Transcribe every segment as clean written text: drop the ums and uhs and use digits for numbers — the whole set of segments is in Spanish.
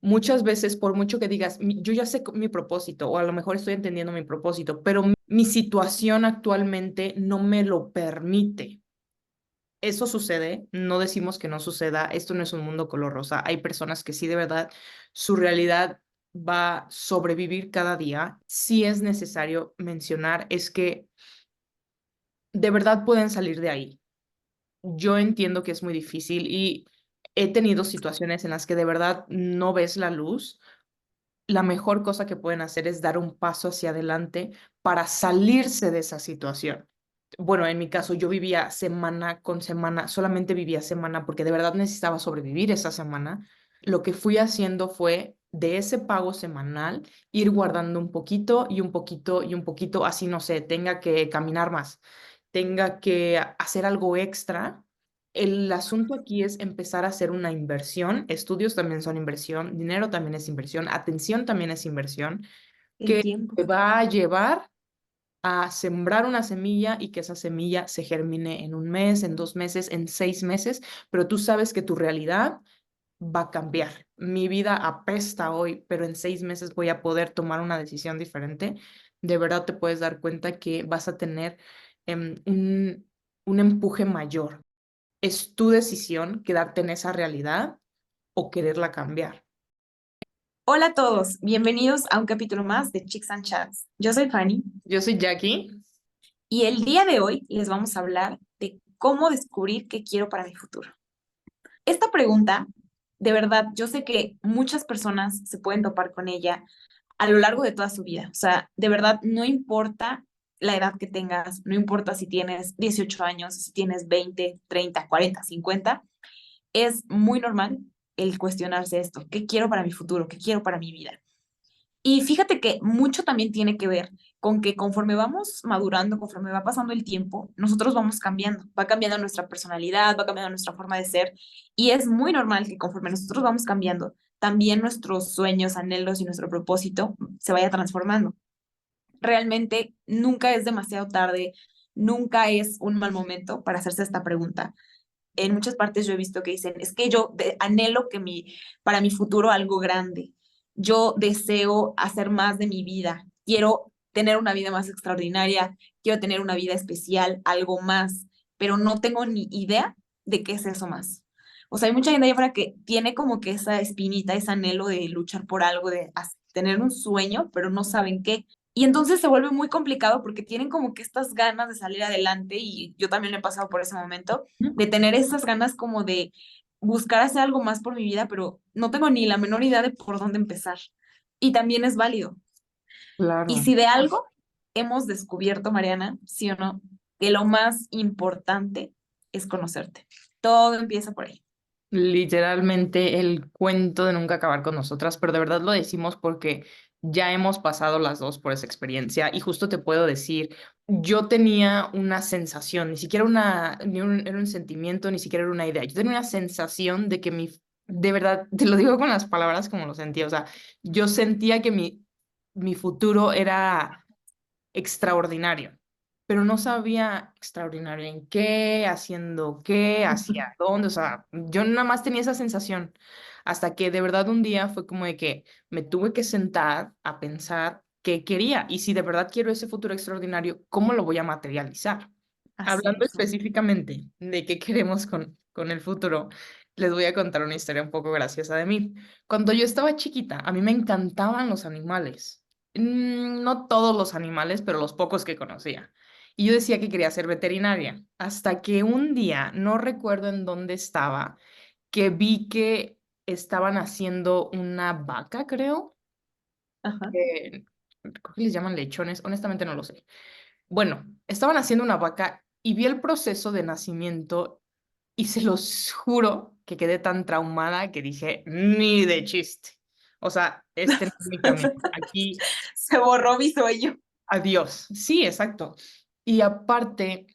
Muchas veces, por mucho que digas, yo ya sé mi propósito, o a lo mejor estoy entendiendo mi propósito, pero mi situación actualmente no me lo permite. Eso sucede, no decimos que no suceda, esto no es un mundo color rosa, hay personas que sí de verdad su realidad va a sobrevivir cada día. Sí es necesario mencionar es que de verdad pueden salir de ahí. Yo entiendo que es muy difícil y he tenido situaciones en las que de verdad no ves la luz. La mejor cosa que pueden hacer es dar un paso hacia adelante para salirse de esa situación. Bueno, en mi caso yo vivía semana con semana, solamente vivía semana porque de verdad necesitaba sobrevivir esa semana. Lo que fui haciendo fue de ese pago semanal ir guardando un poquito y un poquito y un poquito, así no sé, tenga que caminar más, tenga que hacer algo extra. El asunto aquí es empezar a hacer una inversión. Estudios también son inversión, dinero también es inversión, atención también es inversión, El que tiempo. te va a llevar a sembrar una semilla y que esa semilla se germine en un mes, en 2 meses, en 6 meses, pero tú sabes que tu realidad va a cambiar. Mi vida apesta hoy, pero en 6 meses voy a poder tomar una decisión diferente. De verdad te puedes dar cuenta que vas a tener un empuje mayor. Es tu decisión quedarte en esa realidad o quererla cambiar. Hola a todos, bienvenidos a un capítulo más de Chicks and Chats. Yo soy Fanny Yo soy Jackie. y el día de hoy les vamos a hablar de cómo descubrir qué quiero para mi futuro. Esta pregunta, de verdad, yo sé que muchas personas se pueden topar con ella a lo largo de toda su vida. O sea, de verdad, no importa la edad que tengas, no importa si tienes 18 años, si tienes 20, 30, 40, 50, es muy normal el cuestionarse esto. ¿Qué quiero para mi futuro? ¿Qué quiero para mi vida? Y fíjate que mucho también tiene que ver con que conforme vamos madurando, conforme va pasando el tiempo, nosotros vamos cambiando, va cambiando nuestra personalidad, va cambiando nuestra forma de ser y es muy normal que conforme nosotros vamos cambiando, también nuestros sueños, anhelos y nuestro propósito se vaya transformando. Realmente nunca es demasiado tarde, nunca es un mal momento para hacerse esta pregunta. En muchas partes yo he visto que dicen, es que anhelo que para mi futuro algo grande. Yo deseo hacer más de mi vida. Quiero tener una vida más extraordinaria, quiero tener una vida especial, algo más, pero no tengo ni idea de qué es eso más. O sea, hay mucha gente allá afuera que tiene como que esa espinita, ese anhelo de luchar por algo, de tener un sueño, pero no saben qué. Y entonces se vuelve muy complicado porque tienen como que estas ganas de salir adelante y yo también he pasado por ese momento de tener esas ganas como de buscar hacer algo más por mi vida, pero no tengo ni la menor idea de por dónde empezar. Y también es válido. Y Claro. si de algo hemos descubierto, Mariana, sí o no, que lo más importante es conocerte. Todo empieza por ahí. Literalmente el cuento de nunca acabar con nosotras, pero de verdad lo decimos porque ya hemos pasado las dos por esa experiencia y justo te puedo decir, yo tenía una sensación, ni siquiera era un sentimiento, ni siquiera era una idea, yo tenía una sensación de que de verdad, te lo digo con las palabras como lo sentía, o sea, yo sentía que mi futuro era extraordinario, pero no sabía extraordinario en qué, haciendo qué, hacia dónde, o sea, yo nada más tenía esa sensación, hasta que de verdad un día fue como de que me tuve que sentar a pensar qué quería y si de verdad quiero ese futuro extraordinario, ¿cómo lo voy a materializar? Así Hablando mismo. específicamente de qué queremos con el futuro, les voy a contar una historia un poco graciosa de mí. Cuando yo estaba chiquita, a mí me encantaban los animales. No todos los animales, pero los pocos que conocía. Y yo decía que quería ser veterinaria, hasta que un día, no recuerdo en dónde estaba, que vi que estaban haciendo una vaca, creo. Ajá. Creo que les llaman lechones, honestamente no lo sé. Bueno, estaban haciendo una vaca y vi el proceso de nacimiento y se los juro que quedé tan traumada que dije, ni de chiste. O sea, este no es mi camino. Aquí, Se borró mi sueño. adiós. Sí, exacto. Y aparte,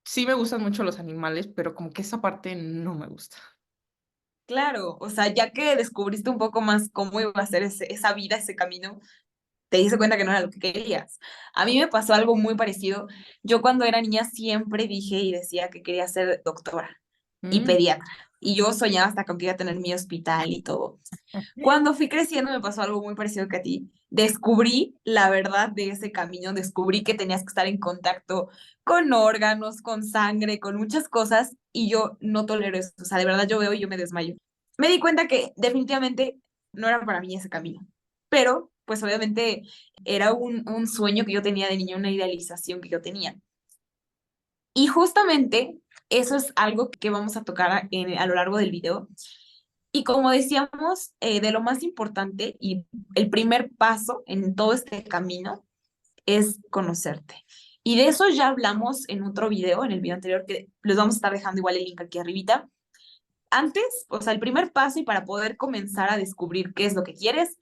sí me gustan mucho los animales, pero como que esa parte no me gusta. Claro, o sea, ya que descubriste un poco más cómo iba a ser esa vida, ese camino, te diste cuenta que no era lo que querías. A mí me pasó algo muy parecido. Yo cuando era niña siempre dije y decía que quería ser doctora. y Mm, pediatra. Y yo soñaba hasta con que iba a tener mi hospital y todo. ok. Cuando fui creciendo me pasó algo muy parecido que a ti. Descubrí la verdad de ese camino, descubrí que tenías que estar en contacto con órganos, con sangre, con muchas cosas y yo no tolero eso. O sea, de verdad yo veo y yo me desmayo. Me di cuenta que definitivamente no era para mí ese camino, pero pues obviamente era un sueño que yo tenía de niña, una idealización que yo tenía. Y justamente eso es algo que vamos a tocar a lo largo del video. Y como decíamos, de lo más importante y el primer paso en todo este camino es conocerte. Y de eso ya hablamos en otro video, en el video anterior, que les vamos a estar dejando igual el link aquí arribita. Antes, o sea, el primer paso y para poder comenzar a descubrir qué es lo que quieres,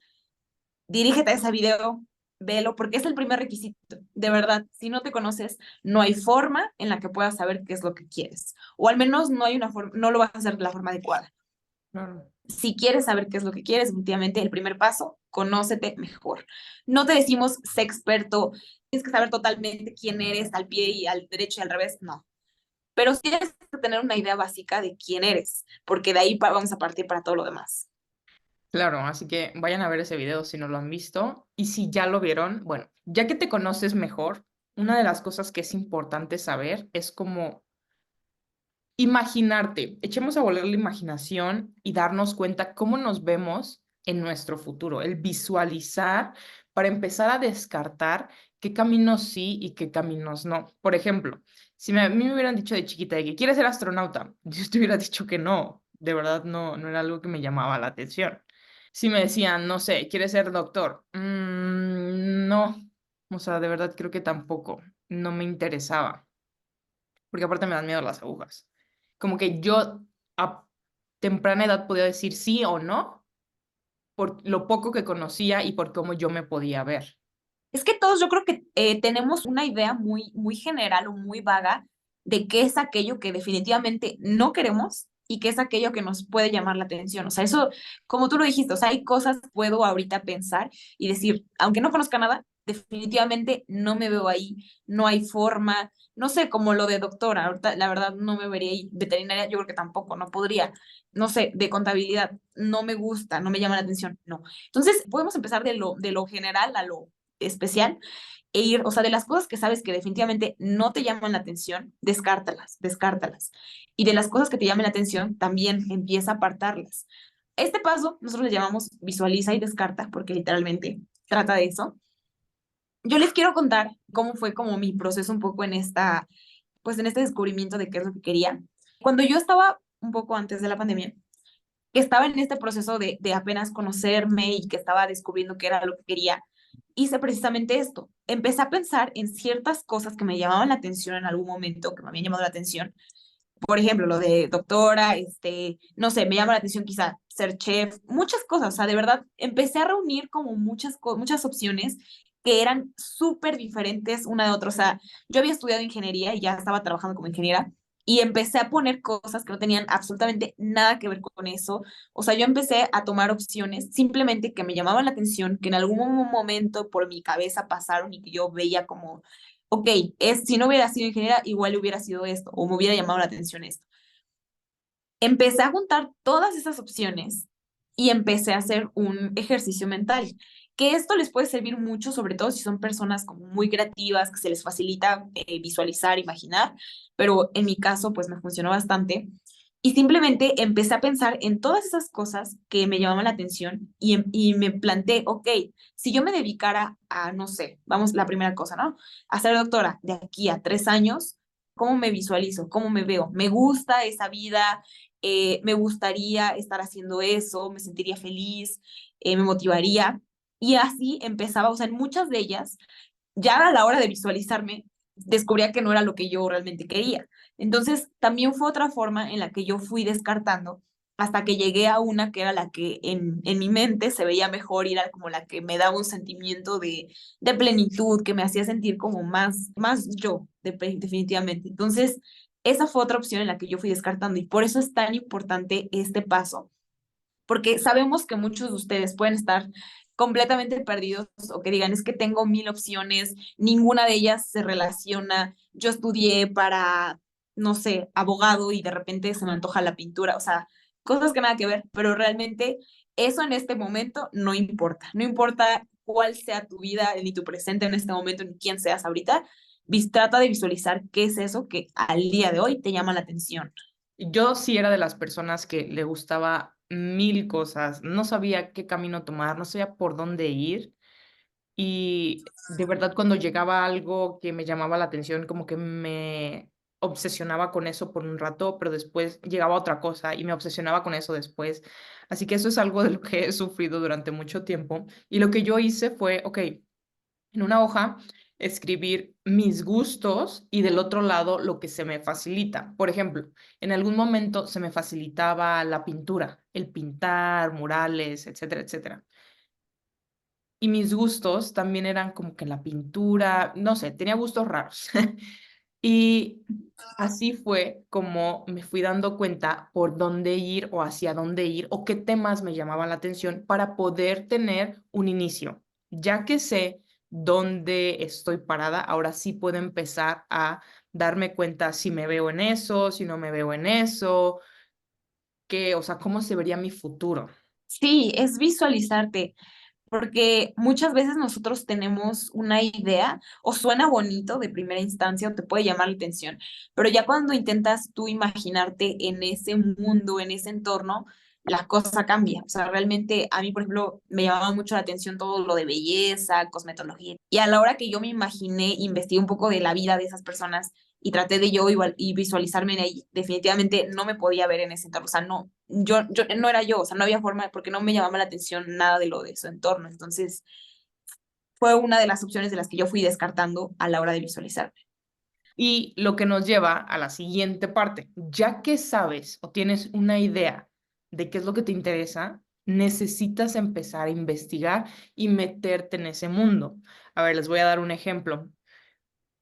dirígete a ese video, velo, porque es el primer requisito. De verdad, si no te conoces, no hay forma en la que puedas saber qué es lo que quieres. O al menos no hay una forma, no lo vas a hacer de la forma adecuada. Claro. Si quieres saber qué es lo que quieres, definitivamente el primer paso, conócete mejor. No te decimos sé experto, tienes que saber totalmente quién eres al pie y al derecho y al revés, no. Pero sí tienes que tener una idea básica de quién eres, porque de ahí vamos a partir para todo lo demás. Claro, así que vayan a ver ese video si no lo han visto. Y si ya lo vieron, bueno, ya que te conoces mejor, una de las cosas que es importante saber es como imaginarte. Echemos a volar la imaginación y darnos cuenta cómo nos vemos en nuestro futuro. El visualizar para empezar a descartar qué caminos sí y qué caminos no. Por ejemplo, si a mí me hubieran dicho de chiquita de que quieres ser astronauta, yo te hubiera dicho que no. De verdad no, no era algo que me llamaba la atención. Si me decían, no sé, ¿quieres ser doctor? No. O sea, de verdad creo que tampoco. No me interesaba. Porque aparte me dan miedo las agujas. Como que yo a temprana edad podía decir sí o no por lo poco que conocía y por cómo yo me podía ver. Es que todos yo creo que tenemos una idea muy general o muy vaga de qué es aquello que definitivamente no queremos y qué es aquello que nos puede llamar la atención. O sea, eso, como tú lo dijiste, o sea, hay cosas que puedo ahorita pensar y decir, aunque no conozca nada, definitivamente no me veo ahí, no hay forma, no sé, como lo de doctora, ahorita la verdad no me vería ahí, veterinaria yo creo que tampoco, no podría, no sé, de contabilidad, no me gusta, no me llama la atención, no. Entonces, podemos empezar de lo general a lo especial e ir, o sea, de las cosas que sabes que definitivamente no te llaman la atención, descártalas, descártalas. Y de las cosas que te llamen la atención, también empieza a apartarlas. Este paso nosotros le llamamos visualiza y descarta, porque literalmente trata de eso. Yo les quiero contar cómo fue como mi proceso un poco en esta, pues en este descubrimiento de qué es lo que quería. Cuando yo estaba un poco antes de la pandemia, que estaba en este proceso de apenas conocerme y que estaba descubriendo qué era lo que quería, hice precisamente esto. Empecé a pensar en ciertas cosas que me llamaban la atención en algún momento, que me habían llamado la atención. Por ejemplo, lo de doctora, no sé, me llama la atención quizá ser chef, muchas cosas. O sea, de verdad, empecé a reunir como muchas opciones que eran súper diferentes una de otra. O sea, yo había estudiado ingeniería y ya estaba trabajando como ingeniera y empecé a poner cosas que no tenían absolutamente nada que ver con eso. O sea, yo empecé a tomar opciones simplemente que me llamaban la atención, que en algún momento por mi cabeza pasaron y que yo veía como, ok, si no hubiera sido ingeniera, igual hubiera sido esto, o me hubiera llamado la atención esto. Empecé a juntar todas esas opciones y empecé a hacer un ejercicio mental, que esto les puede servir mucho, sobre todo si son personas como muy creativas, que se les facilita visualizar, imaginar, pero en mi caso, pues me funcionó bastante. Y simplemente empecé a pensar en todas esas cosas que me llamaban la atención y me planteé, ok, si yo me dedicara a, no sé, vamos, la primera cosa, ¿no? A ser doctora de aquí a 3 años, ¿cómo me visualizo? ¿Cómo me veo? ¿Me gusta esa vida? Me gustaría estar haciendo eso, me sentiría feliz, me motivaría. Y así empezaba, o sea, en muchas de ellas, ya a la hora de visualizarme, descubría que no era lo que yo realmente quería. Entonces, también fue otra forma en la que yo fui descartando hasta que llegué a una que era la que en mi mente se veía mejor y era como la que me daba un sentimiento de plenitud, que me hacía sentir como más yo, definitivamente. Entonces, esa fue otra opción en la que yo fui descartando y por eso es tan importante este paso, porque sabemos que muchos de ustedes pueden estar completamente perdidos o que digan, es que tengo 1000 opciones, ninguna de ellas se relaciona, yo estudié para no sé, abogado y de repente se me antoja la pintura, o sea, cosas que nada que ver, pero realmente eso en este momento no importa, no importa cuál sea tu vida, ni tu presente en este momento, ni quién seas ahorita, trata de visualizar qué es eso que al día de hoy te llama la atención. Yo sí era de las personas que le gustaba mil cosas, no sabía qué camino tomar, no sabía por dónde ir. Y de verdad, cuando llegaba algo que me llamaba la atención, como que me obsesionaba con eso por un rato, pero después llegaba otra cosa y me obsesionaba con eso después. Así que eso es algo de lo que he sufrido durante mucho tiempo. Y lo que yo hice fue, ok, en una hoja escribir mis gustos y del otro lado lo que se me facilita. Por ejemplo, en algún momento se me facilitaba la pintura, el pintar, murales, etcétera, etcétera. Y mis gustos también eran como que la pintura, no sé, tenía gustos raros. Y así fue como me fui dando cuenta por dónde ir o hacia dónde ir o qué temas me llamaban la atención para poder tener un inicio. Ya que sé dónde estoy parada, ahora sí puedo empezar a darme cuenta si me veo en eso, si no me veo en eso, qué, o sea, cómo se vería mi futuro. Sí, es visualizarte. Porque muchas veces nosotros tenemos una idea o suena bonito de primera instancia o te puede llamar la atención, pero ya cuando intentas tú imaginarte en ese mundo, en ese entorno, la cosa cambia. O sea, realmente a mí, por ejemplo, me llamaba mucho la atención todo lo de belleza, cosmetología. Y a la hora que yo me imaginé, investigué un poco de la vida de esas personas y traté de yo igual y visualizarme en ahí, definitivamente no me podía ver en ese entorno. O sea, no, yo no era yo, o sea, no había forma, porque no me llamaba la atención nada de lo de su entorno. Entonces, fue una de las opciones de las que yo fui descartando a la hora de visualizar. Y lo que nos lleva a la siguiente parte. Ya que sabes o tienes una idea de qué es lo que te interesa, necesitas empezar a investigar y meterte en ese mundo. A ver, les voy a dar un ejemplo.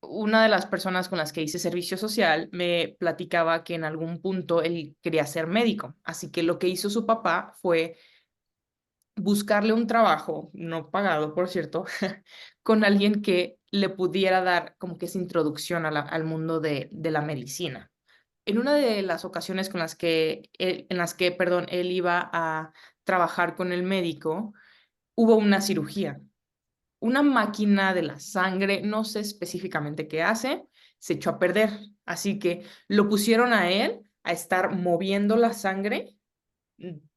Una de las personas con las que hice servicio social me platicaba que en algún punto él quería ser médico. Así que lo que hizo su papá fue buscarle un trabajo, no pagado, por cierto, con alguien que le pudiera dar como que esa introducción a al mundo de la medicina. En una de las ocasiones en las que, perdón, él iba a trabajar con el médico, hubo una cirugía. Una máquina de la sangre, no sé específicamente qué hace, se echó a perder. Así que lo pusieron a él a estar moviendo la sangre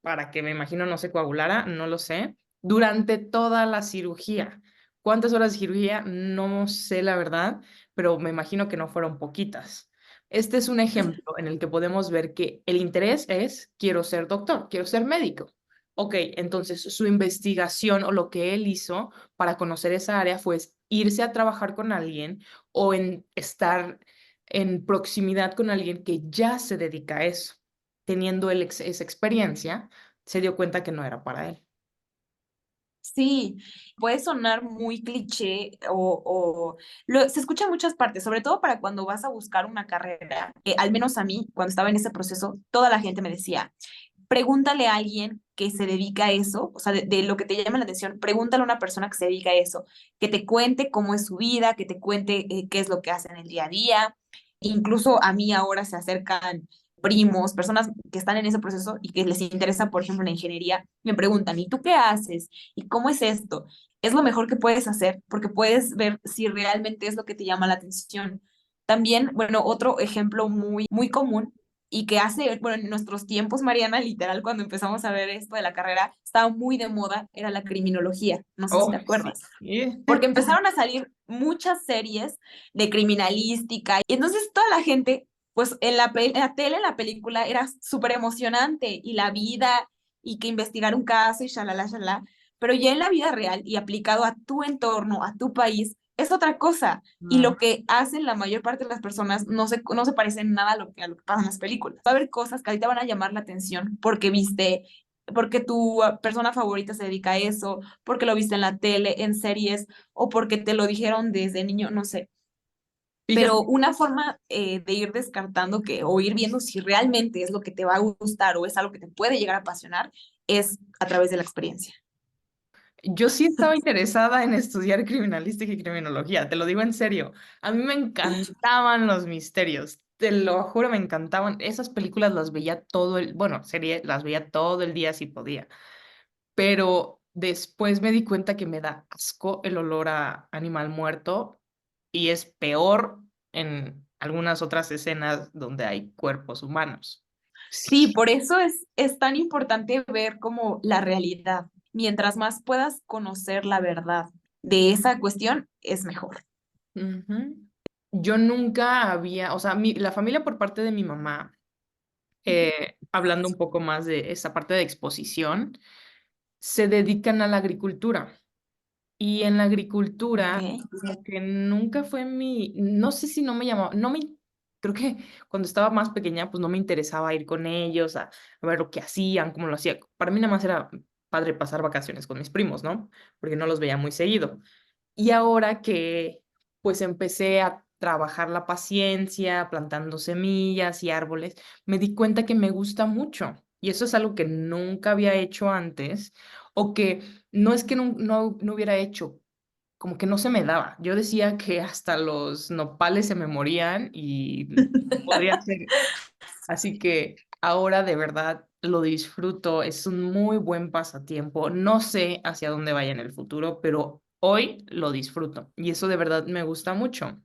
para que me imagino no se coagulara, no lo sé, durante toda la cirugía. ¿Cuántas horas de cirugía? No sé la verdad, pero me imagino que no fueron poquitas. Este es un ejemplo en el que podemos ver que el interés es, quiero ser doctor, quiero ser médico. Ok, entonces su investigación o lo que él hizo para conocer esa área fue irse a trabajar con alguien o en estar en proximidad con alguien que ya se dedica a eso. Teniendo él esa experiencia, se dio cuenta que no era para él. Sí, puede sonar muy cliché se escucha en muchas partes, sobre todo para cuando vas a buscar una carrera. Al menos a mí, cuando estaba en ese proceso, toda la gente me decía, pregúntale a alguien que se dedica a eso, o sea, de lo que te llama la atención, pregúntale a una persona que se dedica a eso, que te cuente cómo es su vida, que te cuente qué es lo que hace en el día a día. Incluso a mí ahora se acercan primos, personas que están en ese proceso y que les interesa, por ejemplo, la ingeniería, me preguntan, ¿y tú qué haces? ¿Y cómo es esto? Es lo mejor que puedes hacer porque puedes ver si realmente es lo que te llama la atención. También, bueno, otro ejemplo muy común y que hace, bueno, en nuestros tiempos, Mariana, literal, cuando empezamos a ver esto de la carrera, estaba muy de moda, era la criminología, no sé si Oh, te sí. acuerdas, porque empezaron a salir muchas series de criminalística y entonces toda la gente, pues en la tele, en la película, era súper emocionante y la vida y que investigar un caso y shalala, shalala, pero ya en la vida real y aplicado a tu entorno, a tu país, es otra cosa. Y No. lo que hacen la mayor parte de las personas no se parece en nada a lo que pasa en las películas. Va a haber cosas que a ti te van a llamar la atención porque viste, porque tu persona favorita se dedica a eso, porque lo viste en la tele, en series, o porque te lo dijeron desde niño, no sé. Pero Fíjate, una forma de ir descartando que, o ir viendo si realmente es lo que te va a gustar o es algo que te puede llegar a apasionar, es a través de la experiencia. yo sí estaba interesada en estudiar criminalística y criminología, te lo digo en serio. A mí me encantaban los misterios. te lo juro, me encantaban. Esas películas las veía bueno, serie, las veía todo el día si podía. Pero después me di cuenta que me da asco el olor a animal muerto y es peor en algunas otras escenas donde hay cuerpos humanos. Sí, Sí. por eso es tan importante ver como la realidad. Mientras más puedas conocer la verdad de esa cuestión, es mejor. Ujú. Yo nunca había, o sea, la familia por parte de mi mamá, hablando un poco más de esa parte de exposición, se dedican a la agricultura. Y en la Ok. agricultura, como que nunca fue no sé si no me llamaba, creo que cuando estaba más pequeña, pues no me interesaba ir con ellos a ver lo que hacían, cómo lo hacían. Para mí nada más era padre pasar vacaciones con mis primos, ¿no? Porque no los veía muy seguido. Y ahora que pues empecé a trabajar la paciencia, plantando semillas y árboles, me di cuenta que me gusta mucho. Y eso es algo que nunca había hecho antes, o que no es que no hubiera hecho, como que no se me daba. Yo decía que hasta los nopales se me morían y no podría ser. Así que ahora de verdad lo disfruto, es un muy buen pasatiempo. No sé hacia dónde vaya en el futuro, pero hoy lo disfruto y eso de verdad me gusta mucho.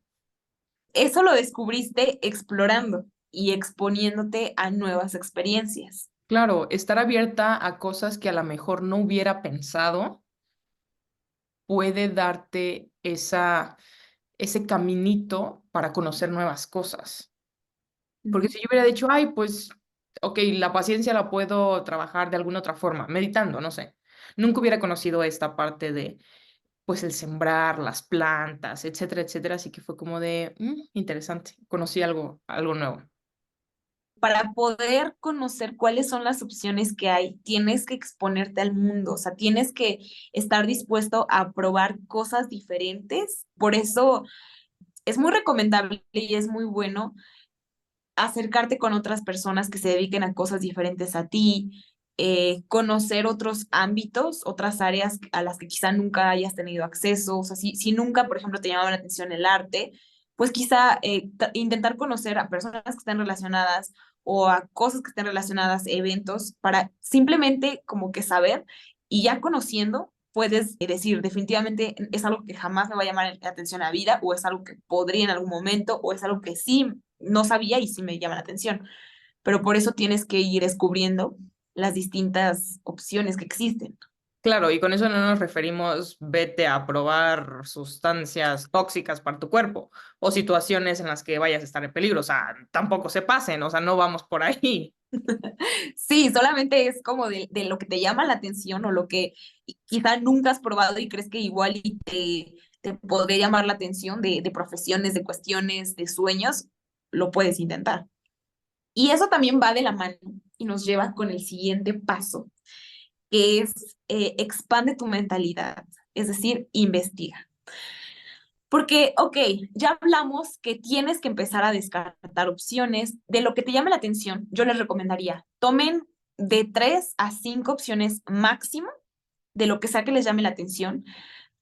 Eso lo descubriste explorando y exponiéndote a nuevas experiencias. Claro, estar abierta a cosas que a lo mejor no hubiera pensado puede darte ese caminito para conocer nuevas cosas. Porque Ujú. si yo hubiera dicho, ay, pues, ok, la paciencia la puedo trabajar de alguna otra forma, meditando, no sé. Nunca hubiera conocido esta parte de, pues, el sembrar, las plantas, etcétera, etcétera. Así que fue como de, interesante, conocí algo nuevo. Para poder conocer cuáles son las opciones que hay, tienes que exponerte al mundo, o sea, tienes que estar dispuesto a probar cosas diferentes. Por eso es muy recomendable y es muy bueno acercarte con otras personas que se dediquen a cosas diferentes a ti, conocer otros ámbitos, otras áreas a las que quizá nunca hayas tenido acceso. O sea, si nunca, por ejemplo, te llamaba la atención el arte, pues quizá intentar conocer a personas que estén relacionadas o a cosas que estén relacionadas, eventos, para simplemente como que saber y ya conociendo. Puedes decir, definitivamente es algo que jamás me va a llamar la atención a vida, o es algo que podría en algún momento, o es algo que sí no sabía y sí me llama la atención, pero por eso tienes que ir descubriendo las distintas opciones que existen. Claro, y con eso no nos referimos vete a probar sustancias tóxicas para tu cuerpo o situaciones en las que vayas a estar en peligro. O sea, tampoco se pasen, o sea, no vamos por ahí. Sí, solamente es como de lo que te llama la atención o lo que quizá nunca has probado y crees que igual y te podría llamar la atención de profesiones, de cuestiones, de sueños, lo puedes intentar. Y eso también va de la mano y nos lleva con el siguiente paso, que es expande tu mentalidad, es decir, investiga. Porque, ok, ya hablamos que tienes que empezar a descartar opciones de lo que te llame la atención. Yo les recomendaría, tomen de 3 a 5 opciones máximo de lo que sea que les llame la atención.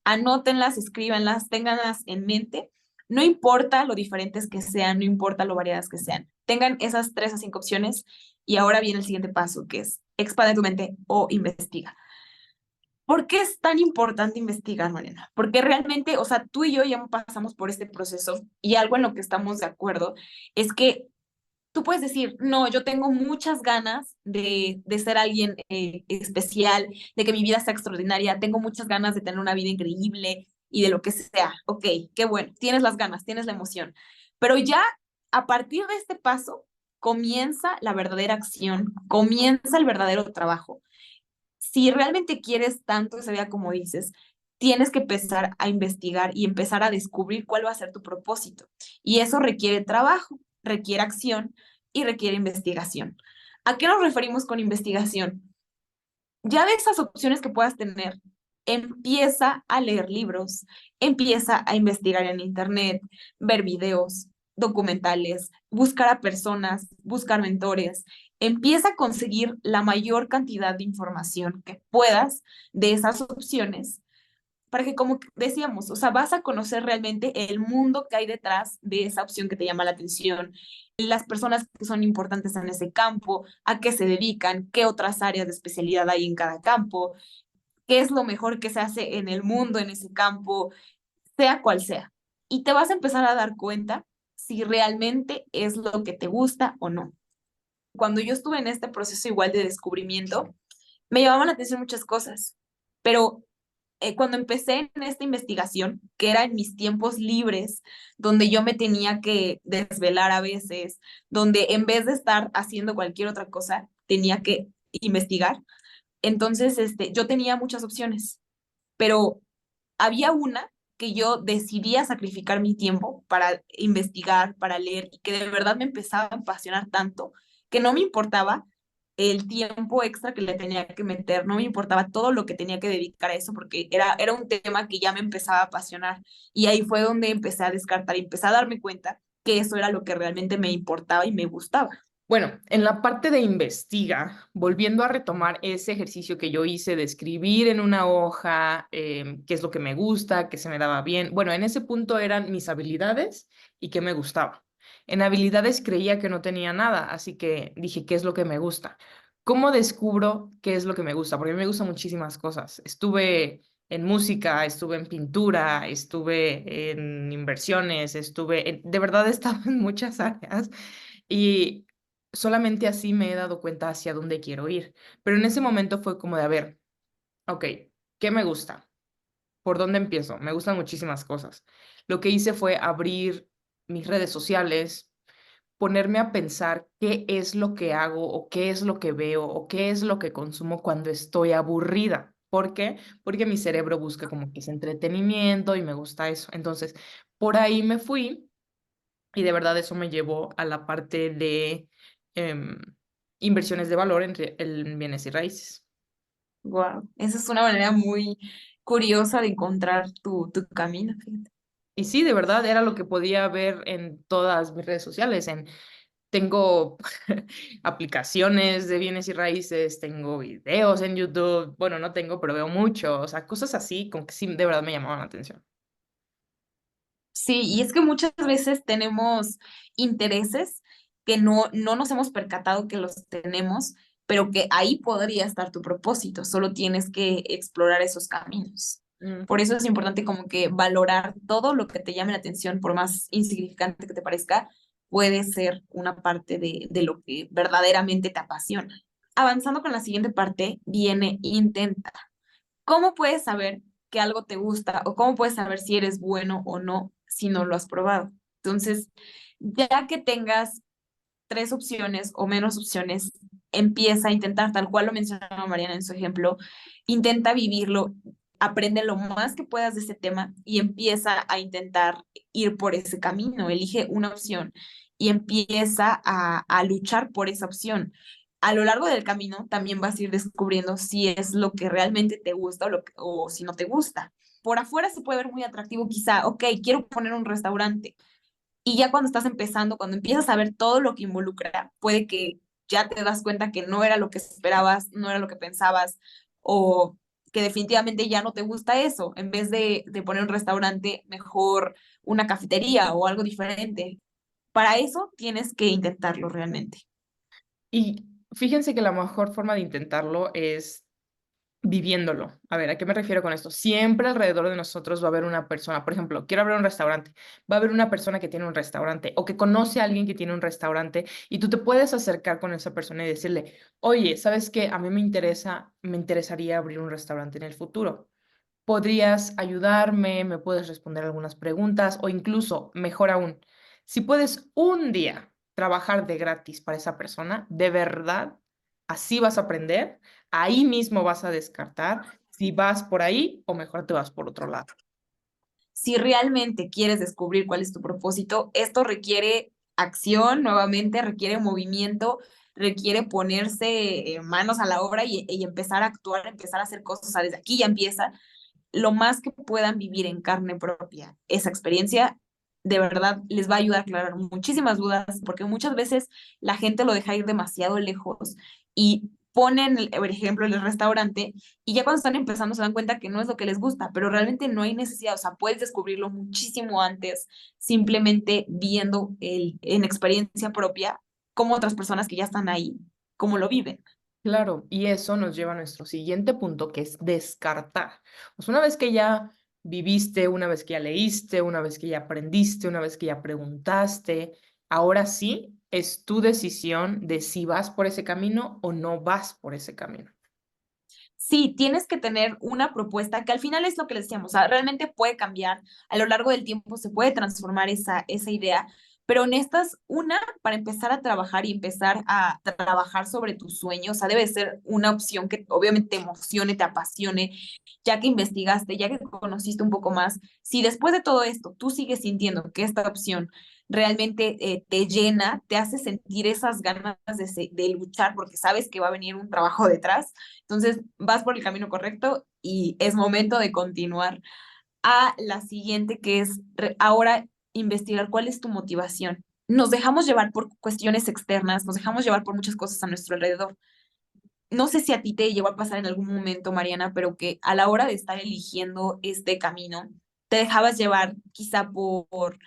Anótenlas, escríbanlas, ténganlas en mente. No importa lo diferentes que sean, no importa lo variadas que sean. Tengan esas 3 a 5 opciones y ahora viene el siguiente paso, que es expande tu mente o investiga. ¿Por qué es tan importante investigar, Mariana? Porque realmente, o sea, tú y yo ya pasamos por este proceso y algo en lo que estamos de acuerdo es que tú puedes decir, no, yo tengo muchas ganas de ser alguien especial, de que mi vida sea extraordinaria, tengo muchas ganas de tener una vida increíble y de lo que sea. Ok, qué bueno, tienes las ganas, tienes la emoción. Pero ya a partir de este paso comienza la verdadera acción, comienza el verdadero trabajo. Si realmente quieres tanto esa vida como dices, tienes que empezar a investigar y empezar a descubrir cuál va a ser tu propósito. Y eso requiere trabajo, requiere acción y requiere investigación. ¿A qué nos referimos con investigación? Ya de esas opciones que puedas tener, empieza a leer libros, empieza a investigar en internet, ver videos, documentales, buscar a personas, buscar mentores, empieza a conseguir la mayor cantidad de información que puedas de esas opciones para que, como decíamos, o sea, vas a conocer realmente el mundo que hay detrás de esa opción que te llama la atención, las personas que son importantes en ese campo, a qué se dedican, qué otras áreas de especialidad hay en cada campo, qué es lo mejor que se hace en el mundo en ese campo, sea cual sea. Y te vas a empezar a dar cuenta si realmente es lo que te gusta o no. Cuando yo estuve en este proceso igual de descubrimiento, me llamaban la atención muchas cosas, pero cuando empecé en esta investigación, que era en mis tiempos libres, donde yo me tenía que desvelar a veces, donde en vez de estar haciendo cualquier otra cosa, tenía que investigar, entonces yo tenía muchas opciones, pero había una que yo decidía sacrificar mi tiempo para investigar, para leer, y que de verdad me empezaba a apasionar tanto que no me importaba el tiempo extra que le tenía que meter, no me importaba todo lo que tenía que dedicar a eso, porque era un tema que ya me empezaba a apasionar. Y ahí fue donde empecé a descartar y empecé a darme cuenta que eso era lo que realmente me importaba y me gustaba. Bueno, en la parte de investiga, volviendo a retomar ese ejercicio que yo hice de escribir en una hoja, qué es lo que me gusta, qué se me daba bien. Bueno, en ese punto eran mis habilidades y qué me gustaba. En habilidades creía que no tenía nada, así que dije, ¿qué es lo que me gusta? ¿Cómo descubro qué es lo que me gusta? Porque a mí me gustan muchísimas cosas. Estuve en música, estuve en pintura, estuve en inversiones, de verdad he estado en muchas áreas. Y solamente así me he dado cuenta hacia dónde quiero ir. Pero en ese momento fue como de, a ver, ok, ¿qué me gusta? ¿Por dónde empiezo? Me gustan muchísimas cosas. Lo que hice fue abrir mis redes sociales, ponerme a pensar qué es lo que hago o qué es lo que veo o qué es lo que consumo cuando estoy aburrida. ¿Por qué? Porque mi cerebro busca como que ese entretenimiento y me gusta eso. Entonces, por ahí me fui y de verdad eso me llevó a la parte de em, inversiones de valor en bienes y raíces. Wow, esa es una manera muy curiosa de encontrar tu camino, fíjate. Y sí, de verdad era lo que podía ver en todas mis redes sociales. Tengo aplicaciones de bienes y raíces, tengo videos en YouTube. Bueno, no tengo, pero veo mucho. O sea, cosas así, como que sí, de verdad me llamaban la atención. Sí, y es que muchas veces tenemos intereses que no nos hemos percatado que los tenemos, pero que ahí podría estar tu propósito, solo tienes que explorar esos caminos. Por Ujú. eso es importante como que valorar todo lo que te llame la atención, por más insignificante que te parezca, puede ser una parte de lo que verdaderamente te apasiona. Avanzando con la siguiente parte, viene intenta. ¿Cómo puedes saber que algo te gusta o cómo puedes saber si eres bueno o no si no lo has probado? Entonces, ya que tengas tres opciones o menos opciones, empieza a intentar, tal cual lo mencionaba Mariana en su ejemplo, intenta vivirlo, aprende lo más que puedas de ese tema y empieza a intentar ir por ese camino, elige una opción y empieza a luchar por esa opción. A lo largo del camino también vas a ir descubriendo si es lo que realmente te gusta o si no te gusta. Por afuera se puede ver muy atractivo quizá, ok, quiero poner un restaurante, y ya cuando estás empezando, cuando empiezas a ver todo lo que involucra, puede que ya te das cuenta que no era lo que esperabas, no era lo que pensabas, o que definitivamente ya no te gusta eso. En vez de poner un restaurante, mejor una cafetería o algo diferente. Para eso tienes que intentarlo realmente. Y fíjense que la mejor forma de intentarlo es viviéndolo. A ver, ¿a qué me refiero con esto? Siempre alrededor de nosotros va a haber una persona, por ejemplo, quiero abrir un restaurante, va a haber una persona que tiene un restaurante o que conoce a alguien que tiene un restaurante y tú te puedes acercar con esa persona y decirle, oye, ¿sabes qué? A mí me interesaría abrir un restaurante en el futuro. ¿Podrías ayudarme? ¿Me puedes responder algunas preguntas? O incluso, mejor aún, si puedes un día trabajar de gratis para esa persona, de verdad, así vas a aprender, ahí mismo vas a descartar si vas por ahí o mejor te vas por otro lado. Si realmente quieres descubrir cuál es tu propósito, esto requiere acción, nuevamente, requiere movimiento, requiere ponerse manos a la obra y empezar a actuar, empezar a hacer cosas. O sea, desde aquí ya empieza lo más que puedan vivir en carne propia esa experiencia. De verdad les va a ayudar a aclarar muchísimas dudas, porque muchas veces la gente lo deja ir demasiado lejos y ponen, por ejemplo, el restaurante y ya cuando están empezando se dan cuenta que no es lo que les gusta, pero realmente no hay necesidad, o sea, puedes descubrirlo muchísimo antes, simplemente viendo en experiencia propia cómo otras personas que ya están ahí, cómo lo viven. Claro, y eso nos lleva a nuestro siguiente punto, que es descartar. Pues una vez que ya viviste, una vez que ya leíste, una vez que ya aprendiste, una vez que ya preguntaste, ahora sí es tu decisión de si vas por ese camino o no vas por ese camino. Sí, tienes que tener una propuesta que al final es lo que les decíamos, o sea, realmente puede cambiar, a lo largo del tiempo se puede transformar esa idea, pero necesitas una para empezar a trabajar y empezar a trabajar sobre tus sueños, o sea, debe ser una opción que obviamente te emocione, te apasione, ya que investigaste, ya que conociste un poco más. Si después de todo esto tú sigues sintiendo que esta opción realmente te llena, te hace sentir esas ganas de luchar porque sabes que va a venir un trabajo detrás, entonces vas por el camino correcto y es momento de continuar a la siguiente, que es ahora investigar cuál es tu motivación. Nos dejamos llevar por cuestiones externas, nos dejamos llevar por muchas cosas a nuestro alrededor. No sé si a ti te llegó a pasar en algún momento, Mariana, pero que a la hora de estar eligiendo este camino, te dejabas llevar quizá por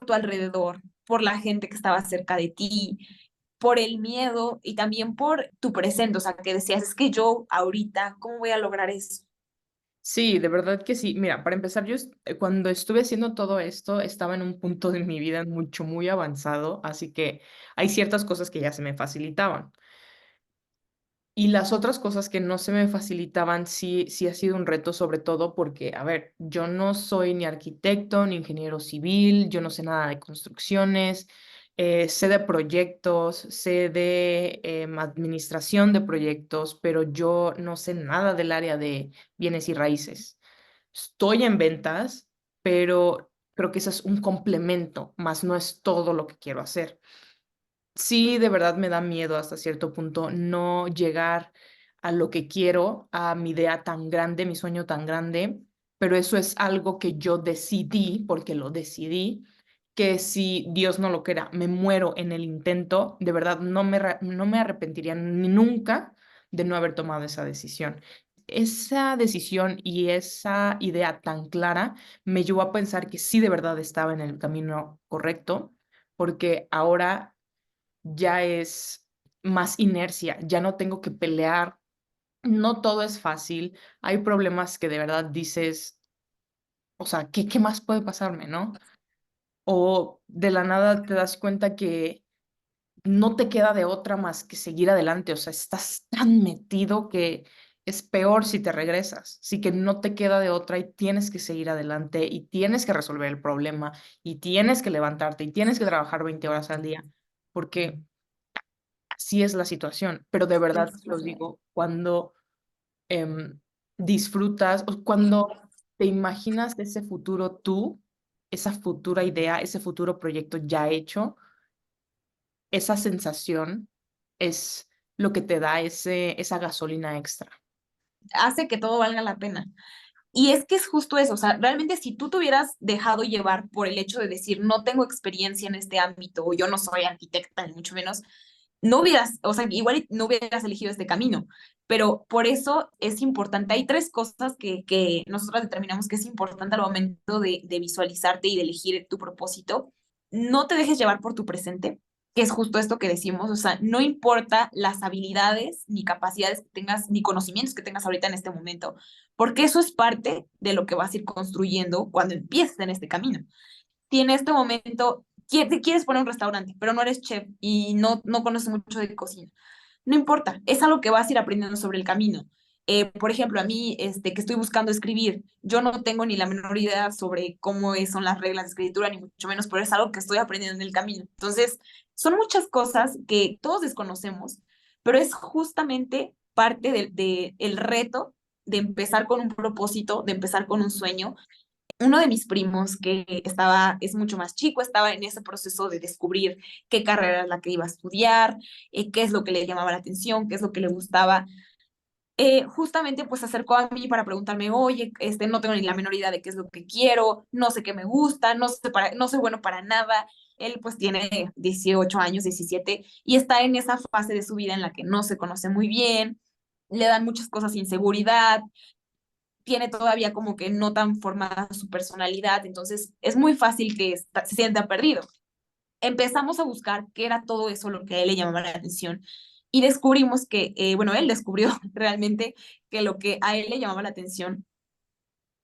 tu alrededor, por la gente que estaba cerca de ti, por el miedo y también por tu presente, o sea, que decías, es que yo ahorita, ¿cómo voy a lograr eso? Sí, de verdad que sí. Mira, para empezar, cuando estuve haciendo todo esto, estaba en un punto de mi vida mucho, muy avanzado, así que hay ciertas cosas que ya se me facilitaban. Y las otras cosas que no se me facilitaban, sí, sí ha sido un reto, sobre todo porque, a ver, yo no soy ni arquitecto, ni ingeniero civil, yo no sé nada de construcciones, sé de proyectos, sé de administración de proyectos, pero yo no sé nada del área de bienes y raíces. Estoy en ventas, pero creo que eso es un complemento, más no es todo lo que quiero hacer. Sí, de verdad me da miedo hasta cierto punto no llegar a lo que quiero, a mi idea tan grande, mi sueño tan grande, pero eso es algo que yo decidí, porque lo decidí, que si Dios no lo quiera, me muero en el intento, de verdad no me arrepentiría ni nunca de no haber tomado esa decisión. Esa decisión y esa idea tan clara me llevó a pensar que sí de verdad estaba en el camino correcto, porque ahora ya es más inercia, ya no tengo que pelear, no todo es fácil, hay problemas que de verdad dices, o sea, ¿qué más puede pasarme, no? O de la nada te das cuenta que no te queda de otra más que seguir adelante, o sea, estás tan metido que es peor si te regresas, sí que no te queda de otra y tienes que seguir adelante y tienes que resolver el problema y tienes que levantarte y tienes que trabajar 20 horas al día, porque así es la situación, pero de verdad Es- los digo, cuando disfrutas, o cuando te imaginas ese futuro tú, esa futura idea, ese futuro proyecto ya hecho, esa sensación es lo que te da esa gasolina extra. Hace que todo valga la pena. Y es que es justo eso, o sea, realmente si tú te hubieras dejado llevar por el hecho de decir, no tengo experiencia en este ámbito, o yo no soy arquitecta, ni mucho menos, no hubieras, o sea, igual no hubieras elegido este camino, pero por eso es importante. Hay tres cosas que nosotros determinamos que es importante al momento de visualizarte y de elegir tu propósito. No te dejes llevar por tu presente, que es justo esto que decimos, o sea, no importa las habilidades ni capacidades que tengas, ni conocimientos que tengas ahorita en este momento, porque eso es parte de lo que vas a ir construyendo cuando empieces en este camino. Si en este momento quieres poner un restaurante, pero no eres chef y no conoces mucho de cocina, no importa, es algo que vas a ir aprendiendo sobre el camino. Por ejemplo, a mí, que estoy buscando escribir, yo no tengo ni la menor idea sobre son las reglas de escritura, ni mucho menos, pero es algo que estoy aprendiendo en el camino. Entonces, son muchas cosas que todos desconocemos, pero es justamente parte el reto de empezar con un propósito, de empezar con un sueño. Uno de mis primos es mucho más chico, estaba en ese proceso de descubrir qué carrera era la que iba a estudiar, qué es lo que le llamaba la atención, qué es lo que le gustaba. Justamente pues se acercó a mí para preguntarme, oye, no tengo ni la menor idea de qué es lo que quiero, no sé qué me gusta, no soy bueno para nada. Él pues tiene 18 años, 17, y está en esa fase de su vida en la que no se conoce muy bien, le dan muchas cosas inseguridad, tiene todavía como que no tan formada su personalidad, entonces es muy fácil que se sienta perdido. Empezamos a buscar qué era todo eso lo que a él le llamaba la atención y descubrimos que, bueno, él descubrió realmente que lo que a él le llamaba la atención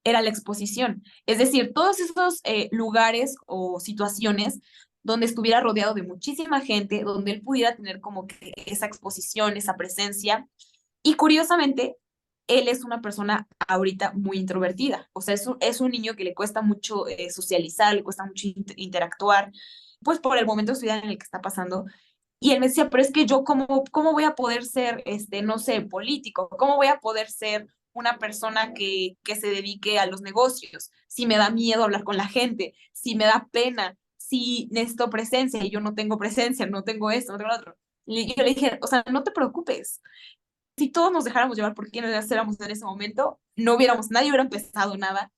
era la exposición. Es decir, todos esos lugares o situaciones donde estuviera rodeado de muchísima gente, donde él pudiera tener como que esa exposición, esa presencia. Y curiosamente, él es una persona ahorita muy introvertida. O sea, es un niño que le cuesta mucho socializar, le cuesta mucho interactuar, pues por el momento de su vida en el que está pasando. Y él me decía, pero es que yo, ¿cómo voy a poder ser, no sé, político? ¿Cómo voy a poder ser una persona que se dedique a los negocios? Si me da miedo hablar con la gente, si me da pena, si necesito presencia y yo no tengo presencia, no tengo esto, no tengo lo otro. Y yo le dije, o sea, no te preocupes. Si todos nos dejáramos llevar por quienes éramos en ese momento, no hubiéramos, nadie hubiera empezado nada.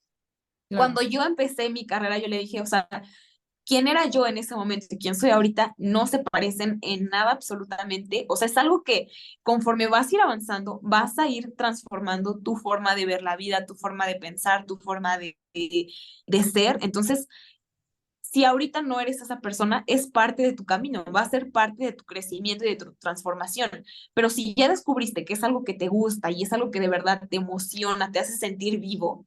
Claro. Cuando yo empecé mi carrera, yo le dije, o sea, quién era yo en ese momento y quién soy ahorita no se parecen en nada absolutamente. O sea, es algo que conforme vas a ir avanzando, vas a ir transformando tu forma de ver la vida, tu forma de pensar, tu forma de ser. Entonces, si ahorita no eres esa persona, es parte de tu camino, va a ser parte de tu crecimiento y de tu transformación. Pero si ya descubriste que es algo que te gusta y es algo que de verdad te emociona, te hace sentir vivo,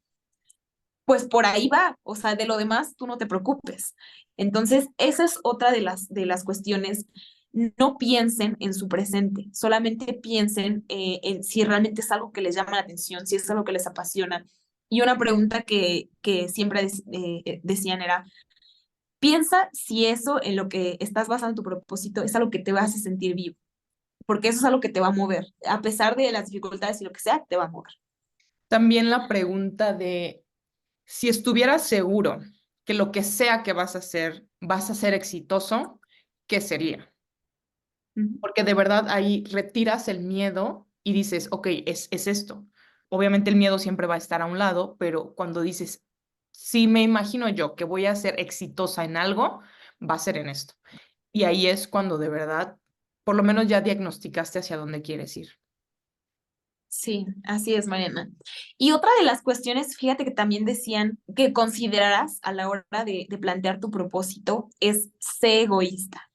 pues por ahí va, o sea, de lo demás tú no te preocupes. Entonces, esa es otra de las cuestiones. No piensen en su presente, solamente piensen en si realmente es algo que les llama la atención, si es algo que les apasiona. Y una pregunta que siempre decían era, piensa si eso en lo que estás basando tu propósito es algo que te va a hacer sentir vivo, porque eso es algo que te va a mover. A pesar de las dificultades y lo que sea, te va a mover. También la pregunta de si estuvieras seguro que lo que sea que vas a ser exitoso, ¿qué sería? Ujú. Porque de verdad ahí retiras el miedo y dices, ok, es esto. Obviamente el miedo siempre va a estar a un lado, pero cuando dices, si me imagino yo que voy a ser exitosa en algo, va a ser en esto. Y ahí es cuando de verdad, por lo menos ya diagnosticaste hacia dónde quieres ir. Sí, así es, Mariana. Y otra de las cuestiones, fíjate que también decían que considerarás a la hora de plantear tu propósito es ser egoísta.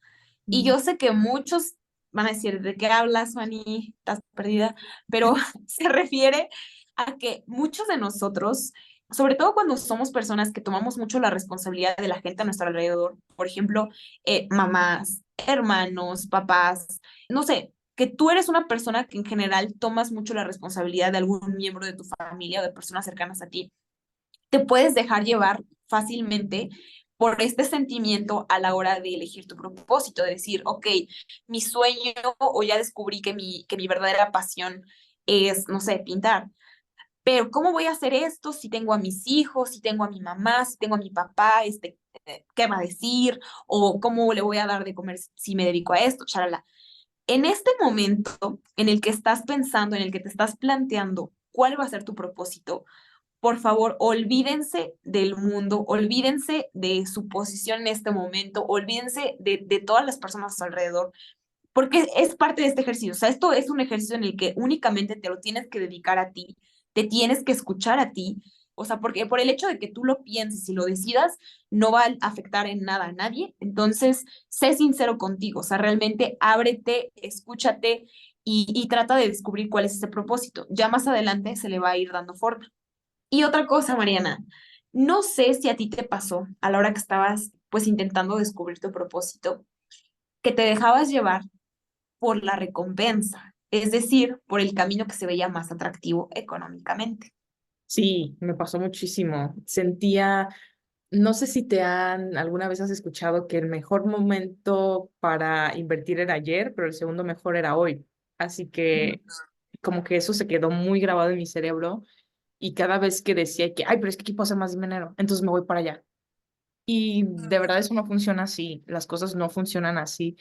Y Mm. yo sé que muchos van a decir, ¿de qué hablas, Fanny? ¿Estás perdida? Pero se refiere a que muchos de nosotros, sobre todo cuando somos personas que tomamos mucho la responsabilidad de la gente a nuestro alrededor, por ejemplo, mamás, hermanos, papás, no sé, que tú eres una persona que en general tomas mucho la responsabilidad de algún miembro de tu familia o de personas cercanas a ti, te puedes dejar llevar fácilmente por este sentimiento a la hora de elegir tu propósito, de decir, ok, mi sueño o ya descubrí que mi verdadera pasión es, no sé, pintar. Pero ¿cómo voy a hacer esto si tengo a mis hijos, si tengo a mi mamá, si tengo a mi papá, qué va a decir? O cómo le voy a dar de comer si me dedico a esto, charala. En este momento en el que estás pensando, en el que te estás planteando cuál va a ser tu propósito, por favor, olvídense del mundo, olvídense de su posición en este momento, olvídense de todas las personas a su alrededor, porque es parte de este ejercicio. O sea, esto es un ejercicio en el que únicamente te lo tienes que dedicar a ti, te tienes que escuchar a ti. O sea, porque por el hecho de que tú lo pienses y lo decidas, no va a afectar en nada a nadie. Entonces, sé sincero contigo. O sea, realmente ábrete, escúchate y trata de descubrir cuál es ese propósito. Ya más adelante se le va a ir dando forma. Y otra cosa, Mariana, no sé si a ti te pasó a la hora que estabas pues intentando descubrir tu propósito, que te dejabas llevar por la recompensa, es decir, por el camino que se veía más atractivo económicamente. Sí, me pasó muchísimo. Sentía, no sé si te han, alguna vez has escuchado que el mejor momento para invertir era ayer, pero el segundo mejor era hoy. Así Ujú. que como que eso se quedó muy grabado en mi cerebro y cada vez que decía que, ay, pero es que aquí puedo hacer más dinero, entonces me voy para allá. Y de verdad eso no funciona así, las cosas no funcionan así.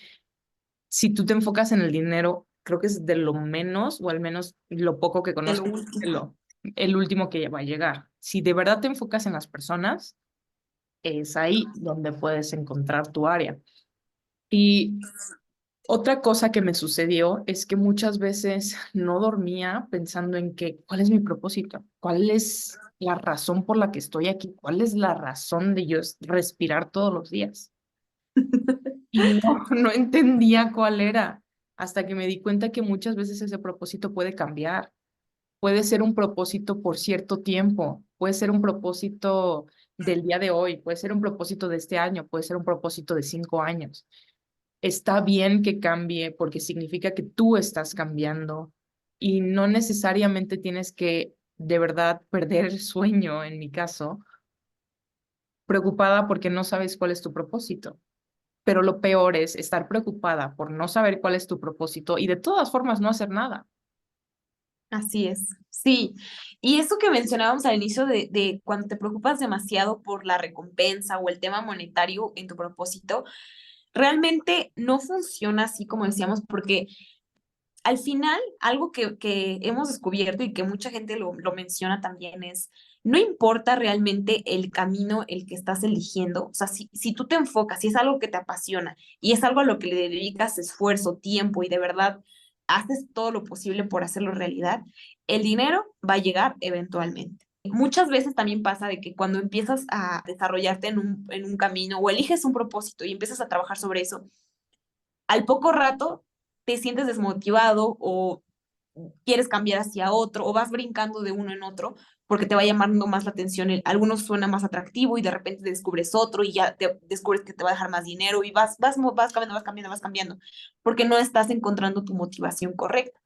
Si tú te enfocas en el dinero, creo que es de lo menos, o al menos lo poco que De lo conozco, último. el último que va a llegar. Si de verdad te enfocas en las personas, es ahí donde puedes encontrar tu área. Y otra cosa que me sucedió es que muchas veces no dormía pensando en que, ¿cuál es mi propósito? ¿Cuál es la razón por la que estoy aquí? ¿Cuál es la razón de yo respirar todos los días? Y no, no entendía cuál era, hasta que me di cuenta que muchas veces ese propósito puede cambiar. Puede ser un propósito por cierto tiempo, puede ser un propósito del día de hoy, puede ser un propósito de este año, puede ser un propósito de 5 años. Está bien que cambie porque significa que tú estás cambiando y no necesariamente tienes que de verdad perder el sueño, en mi caso, preocupada porque no sabes cuál es tu propósito. Pero lo peor es estar preocupada por no saber cuál es tu propósito y de todas formas no hacer nada. Así es, sí. Y eso que mencionábamos al inicio de cuando te preocupas demasiado por la recompensa o el tema monetario en tu propósito, realmente no funciona así como decíamos, porque al final algo que hemos descubierto y que mucha gente lo menciona también es, no importa realmente el camino el que estás eligiendo, o sea, si tú te enfocas, si es algo que te apasiona y es algo a lo que le dedicas esfuerzo, tiempo y de verdad haces todo lo posible por hacerlo realidad, el dinero va a llegar eventualmente. Muchas veces también pasa de que cuando empiezas a desarrollarte en un camino o eliges un propósito y empiezas a trabajar sobre eso, al poco rato te sientes desmotivado o quieres cambiar hacia otro o vas brincando de uno en otro porque te va llamando más la atención. Alguno suena más atractivo y de repente descubres otro y ya te descubres que te va a dejar más dinero y vas cambiando, porque no estás encontrando tu motivación correcta.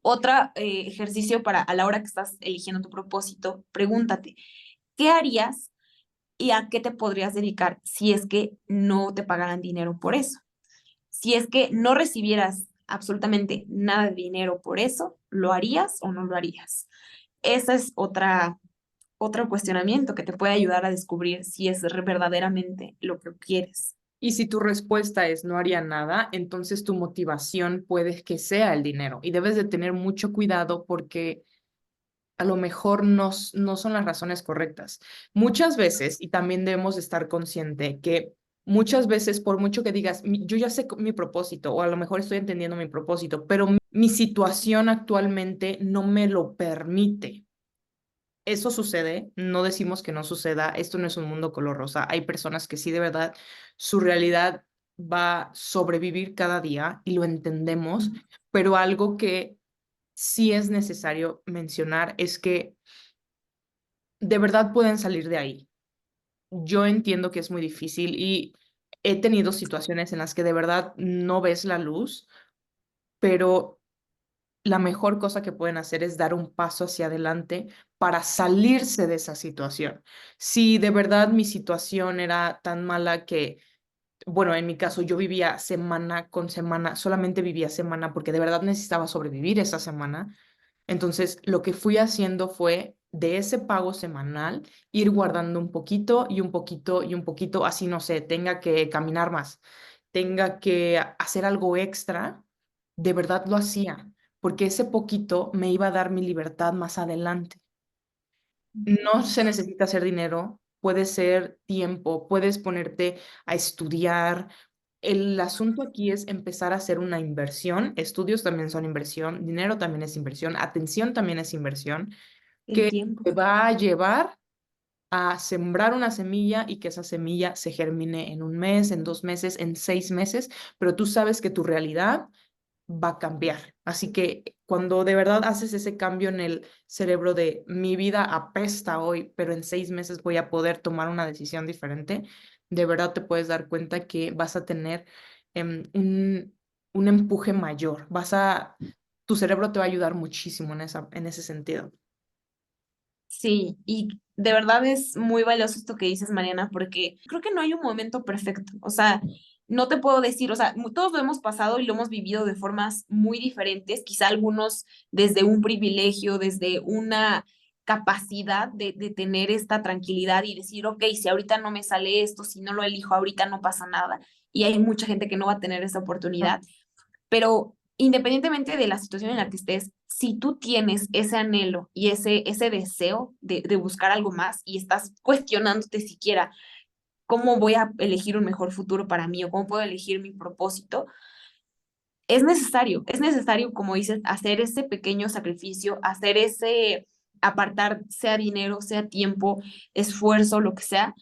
Otro ejercicio para a la hora que estás eligiendo tu propósito, pregúntate, ¿qué harías y a qué te podrías dedicar si es que no te pagaran dinero por eso? Si es que no recibieras absolutamente nada de dinero por eso, ¿lo harías o no lo harías? Esa es otro cuestionamiento que te puede ayudar a descubrir si es verdaderamente lo que quieres. Y si tu respuesta es no haría nada, entonces tu motivación puede que sea el dinero y debes de tener mucho cuidado porque a lo mejor no son las razones correctas. Muchas veces, y también debemos de estar consciente que muchas veces, por mucho que digas, yo ya sé mi propósito, o a lo mejor estoy entendiendo mi propósito, pero mi situación actualmente no me lo permite. Eso sucede, no decimos que no suceda, esto no es un mundo color rosa, hay personas que sí de verdad su realidad va a sobrevivir cada día y lo entendemos, pero algo que sí es necesario mencionar es que de verdad pueden salir de ahí. Yo entiendo que es muy difícil y he tenido situaciones en las que de verdad no ves la luz, pero la mejor cosa que pueden hacer es dar un paso hacia adelante para salirse de esa situación. Si de verdad mi situación era tan mala que, bueno, en mi caso yo vivía semana con semana, solamente vivía semana porque de verdad necesitaba sobrevivir esa semana. Entonces, lo que fui haciendo fue de ese pago semanal ir guardando un poquito y un poquito y un poquito, así no sé, tenga que caminar más, tenga que hacer algo extra, de verdad lo hacía, porque ese poquito me iba a dar mi libertad más adelante. No se necesita hacer dinero, puede ser tiempo, puedes ponerte a estudiar. El asunto aquí es empezar a hacer una inversión. Estudios también son inversión, dinero también es inversión, atención también es inversión, El que tiempo. te va a llevar a sembrar una semilla y que esa semilla se germine en un mes, en 2 meses, en 6 meses, pero tú sabes que tu realidad va a cambiar. Así que cuando de verdad haces ese cambio en el cerebro de mi vida apesta hoy, pero en 6 meses voy a poder tomar una decisión diferente, de verdad te puedes dar cuenta que vas a tener un empuje mayor. Tu cerebro te va a ayudar muchísimo en ese sentido. Sí, y de verdad es muy valioso esto que dices, Mariana, porque creo que no hay un momento perfecto. O sea, no te puedo decir, o sea, todos lo hemos pasado y lo hemos vivido de formas muy diferentes, quizá algunos desde un privilegio, desde una capacidad de tener esta tranquilidad y decir, ok, si ahorita no me sale esto, si no lo elijo ahorita no pasa nada. Y hay mucha gente que no va a tener esa oportunidad, pero independientemente de la situación en la que estés, si tú tienes ese anhelo y ese deseo de buscar algo más y estás cuestionándote siquiera, cómo voy a elegir un mejor futuro para mí o cómo puedo elegir mi propósito, es necesario, como dices, hacer ese pequeño sacrificio, hacer ese apartar, sea dinero, sea tiempo, esfuerzo, lo que sea,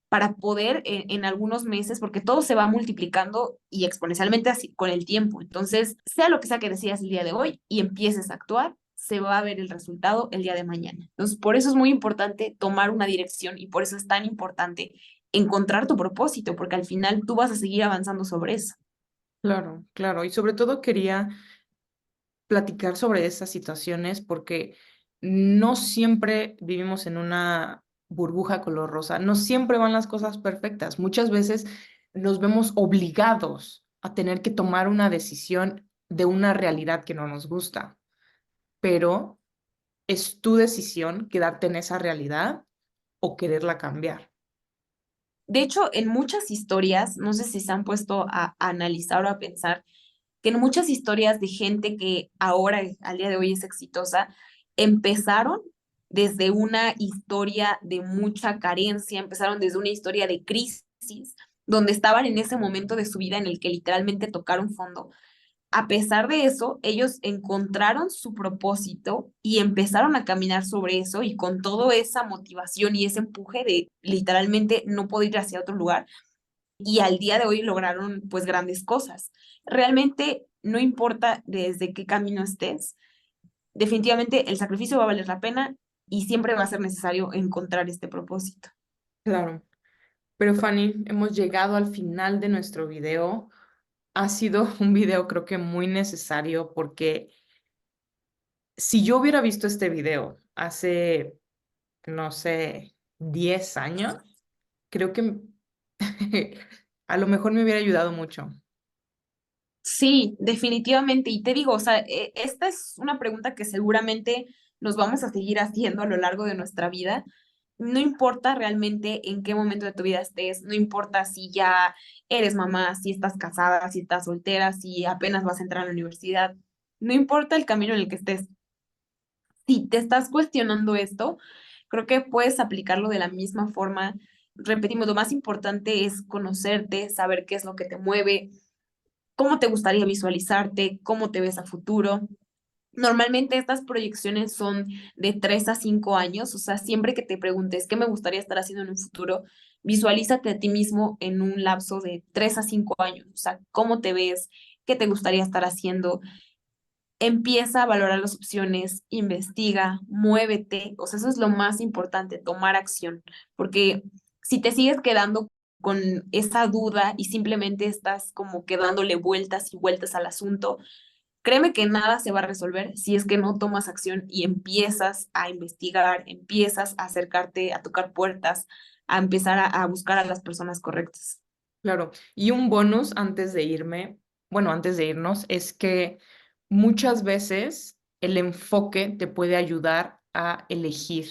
para poder en algunos meses, porque todo se va multiplicando y exponencialmente así con el tiempo. Entonces, sea lo que sea que decidas el día de hoy y empieces a actuar, se va a ver el resultado el día de mañana. Entonces, por eso es muy importante tomar una dirección y por eso es tan importante encontrar tu propósito, porque al final tú vas a seguir avanzando sobre eso. Claro, claro. Y sobre todo quería platicar sobre esas situaciones porque no siempre vivimos en una burbuja color rosa, no siempre van las cosas perfectas. Muchas veces nos vemos obligados a tener que tomar una decisión de una realidad que no nos gusta, pero es tu decisión quedarte en esa realidad o quererla cambiar. De hecho, en muchas historias, no sé si se han puesto a analizar o a pensar, que en muchas historias de gente que ahora, al día de hoy, es exitosa, empezaron desde una historia de mucha carencia, empezaron desde una historia de crisis, donde estaban en ese momento de su vida en el que literalmente tocaron fondo. A pesar de eso, ellos encontraron su propósito y empezaron a caminar sobre eso y con toda esa motivación y ese empuje de literalmente no poder ir hacia otro lugar, y al día de hoy lograron pues grandes cosas. Realmente no importa desde qué camino estés, definitivamente el sacrificio va a valer la pena y siempre va a ser necesario encontrar este propósito. Claro. Pero Fanny, hemos llegado al final de nuestro video. Ha sido un video creo que muy necesario porque si yo hubiera visto este video hace, no sé, 10 años, creo que a lo mejor me hubiera ayudado mucho. Sí, definitivamente. Y te digo, o sea, esta es una pregunta que seguramente nos vamos a seguir haciendo a lo largo de nuestra vida. No importa realmente en qué momento de tu vida estés, no importa si ya eres mamá, si estás casada, si estás soltera, si apenas vas a entrar a la universidad, no importa el camino en el que estés. Si te estás cuestionando esto, creo que puedes aplicarlo de la misma forma. Repetimos, lo más importante es conocerte, saber qué es lo que te mueve, cómo te gustaría visualizarte, cómo te ves a futuro. Normalmente estas proyecciones son de 3 a 5 años, o sea, siempre que te preguntes qué me gustaría estar haciendo en un futuro, visualízate a ti mismo en un lapso de 3 a 5 años, o sea, cómo te ves, qué te gustaría estar haciendo. Empieza a valorar las opciones, investiga, muévete, o sea, eso es lo más importante, tomar acción, porque si te sigues quedando con esa duda y simplemente estás como que dándole vueltas y vueltas al asunto, créeme que nada se va a resolver si es que no tomas acción y empiezas a investigar, empiezas a acercarte, a tocar puertas, a empezar a buscar a las personas correctas. Claro. Y un bonus antes de irme, bueno, antes de irnos, es que muchas veces el enfoque te puede ayudar a elegir.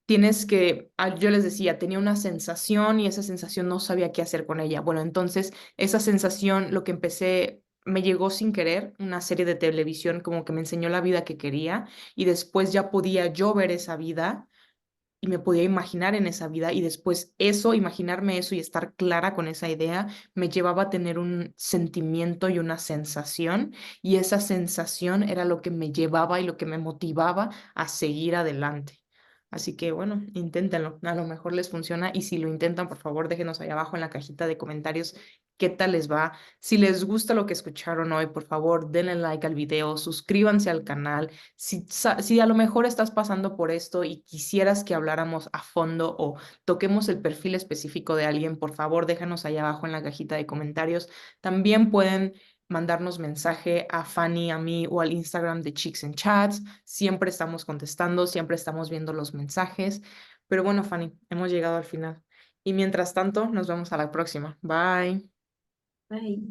Tienes que, yo les decía, tenía una sensación y esa sensación no sabía qué hacer con ella. Bueno, entonces esa sensación, lo que empecé, me llegó sin querer, una serie de televisión como que me enseñó la vida que quería y después ya podía yo ver esa vida y me podía imaginar en esa vida y después eso, imaginarme eso y estar clara con esa idea, me llevaba a tener un sentimiento y una sensación y esa sensación era lo que me llevaba y lo que me motivaba a seguir adelante. Así que bueno, inténtenlo, a lo mejor les funciona y si lo intentan, por favor, déjenos ahí abajo en la cajita de comentarios qué tal les va. Si les gusta lo que escucharon hoy, por favor, denle like al video, suscríbanse al canal. Si a lo mejor estás pasando por esto y quisieras que habláramos a fondo o toquemos el perfil específico de alguien, por favor, déjanos ahí abajo en la cajita de comentarios. También pueden mandarnos mensaje a Fanny, a mí o al Instagram de Chicks and Chats. Siempre estamos contestando, siempre estamos viendo los mensajes. Pero bueno, Fanny, hemos llegado al final. Y mientras tanto, nos vemos a la próxima. Bye. Ay.